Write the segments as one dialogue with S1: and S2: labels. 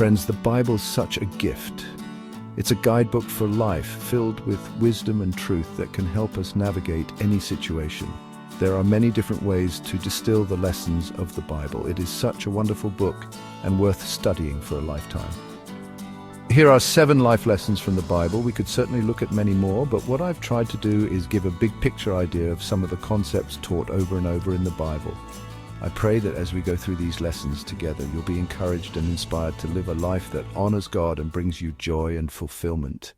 S1: Friends, the Bible's such a gift. It's a guidebook for life, filled with wisdom and truth that can help us navigate any situation. There are many different ways to distill the lessons of the Bible. It is such a wonderful book and worth studying for a lifetime. Here are 7 life lessons from the Bible. We could certainly look at many more, but what I've tried to do is give a big picture idea of some of the concepts taught over and over in the Bible. I pray that as we go through these lessons together, you'll be encouraged and inspired to live a life that honors God and brings you joy and fulfillment.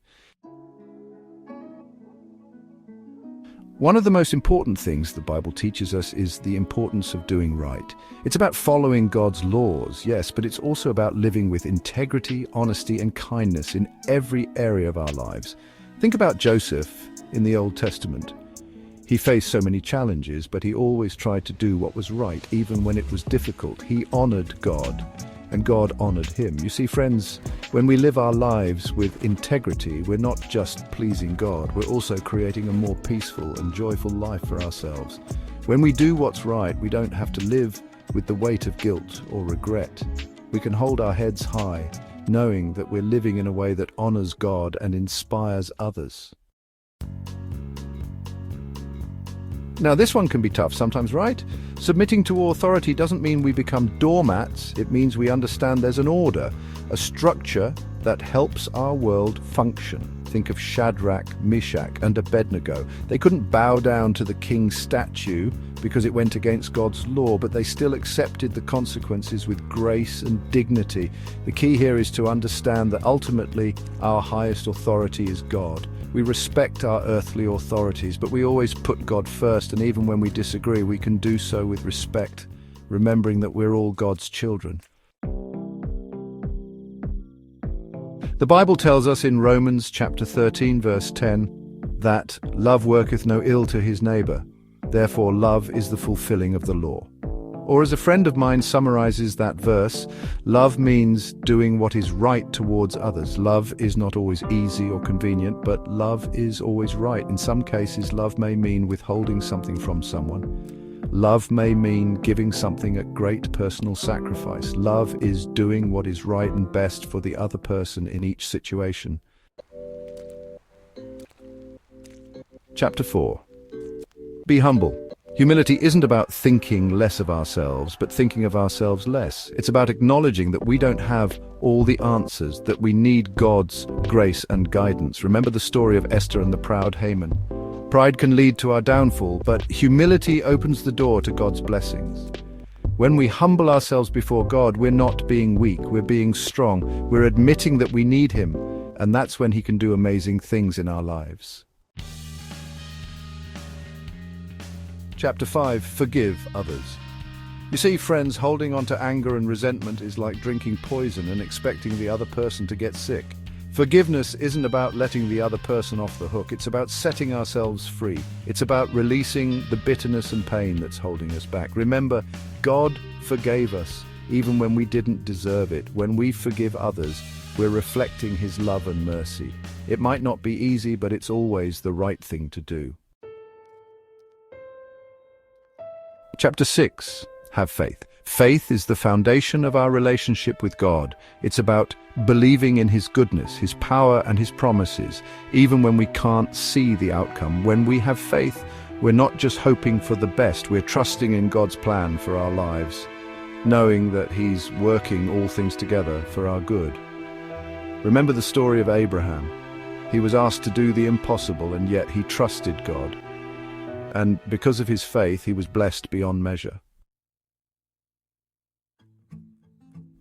S1: One of the most important things the Bible teaches us is the importance of doing right. It's about following God's laws, yes, but it's also about living with integrity, honesty, and kindness in every area of our lives. Think about Joseph in the Old Testament. He faced so many challenges, but he always tried to do what was right, even when it was difficult. He honored God, and God honored him. You see, friends, when we live our lives with integrity, we're not just pleasing God, we're also creating a more peaceful and joyful life for ourselves. When we do what's right, we don't have to live with the weight of guilt or regret. We can hold our heads high, knowing that we're living in a way that honors God and inspires others. Now, this one can be tough sometimes, right? Submitting to authority doesn't mean we become doormats. It means we understand there's an order, a structure that helps our world function. Think of Shadrach, Meshach, and Abednego. They couldn't bow down to the king's statue because it went against God's law, but they still accepted the consequences with grace and dignity. The key here is to understand that ultimately our highest authority is God. We respect our earthly authorities, but we always put God first, and even when we disagree, we can do so with respect, remembering that we're all God's children. The Bible tells us in Romans chapter 13, verse 10, that love worketh no ill to his neighbor. Therefore, love is the fulfilling of the law. Or as a friend of mine summarizes that verse, love means doing what is right towards others. Love is not always easy or convenient, but love is always right. In some cases, love may mean withholding something from someone. Love may mean giving something at great personal sacrifice. Love is doing what is right and best for the other person in each situation. Chapter 4. Be humble. Humility isn't about thinking less of ourselves, but thinking of ourselves less. It's about acknowledging that we don't have all the answers, that we need God's grace and guidance. Remember the story of Esther and the proud Haman. Pride can lead to our downfall, but humility opens the door to God's blessings. When we humble ourselves before God, we're not being weak, we're being strong. We're admitting that we need Him, and that's when He can do amazing things in our lives. Chapter 5. Forgive others. You see, friends, holding on to anger and resentment is like drinking poison and expecting the other person to get sick. Forgiveness isn't about letting the other person off the hook. It's about setting ourselves free. It's about releasing the bitterness and pain that's holding us back. Remember, God forgave us even when we didn't deserve it. When we forgive others, we're reflecting His love and mercy. It might not be easy, but it's always the right thing to do. Chapter 6. Have faith. Faith is the foundation of our relationship with God. It's about believing in His goodness, His power, and His promises, even when we can't see the outcome. When we have faith, we're not just hoping for the best, we're trusting in God's plan for our lives, knowing that He's working all things together for our good. Remember the story of Abraham. He was asked to do the impossible, and yet he trusted God. And because of his faith, he was blessed beyond measure.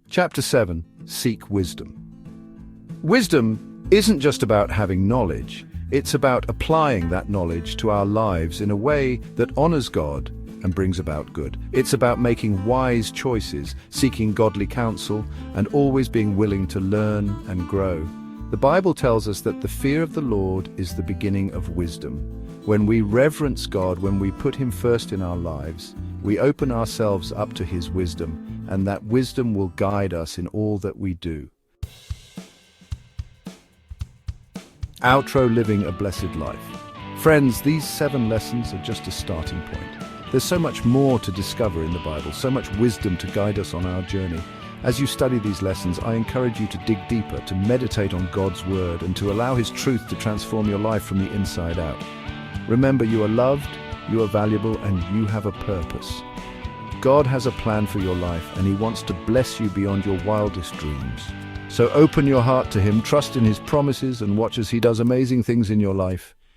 S1: Chapter 7. Seek wisdom. Wisdom isn't just about having knowledge. It's about applying that knowledge to our lives in a way that honors God and brings about good. It's about making wise choices, seeking godly counsel, and always being willing to learn and grow. The Bible tells us that the fear of the Lord is the beginning of wisdom. When we reverence God, when we put Him first in our lives, we open ourselves up to His wisdom, and that wisdom will guide us in all that we do. Outro: Living a Blessed Life. Friends, these 7 lessons are just a starting point. There's so much more to discover in the Bible, so much wisdom to guide us on our journey. As you study these lessons, I encourage you to dig deeper, to meditate on God's word, and to allow His truth to transform your life from the inside out. Remember, you are loved, you are valuable, and you have a purpose. God has a plan for your life, and He wants to bless you beyond your wildest dreams. So open your heart to Him, trust in His promises, and watch as He does amazing things in your life.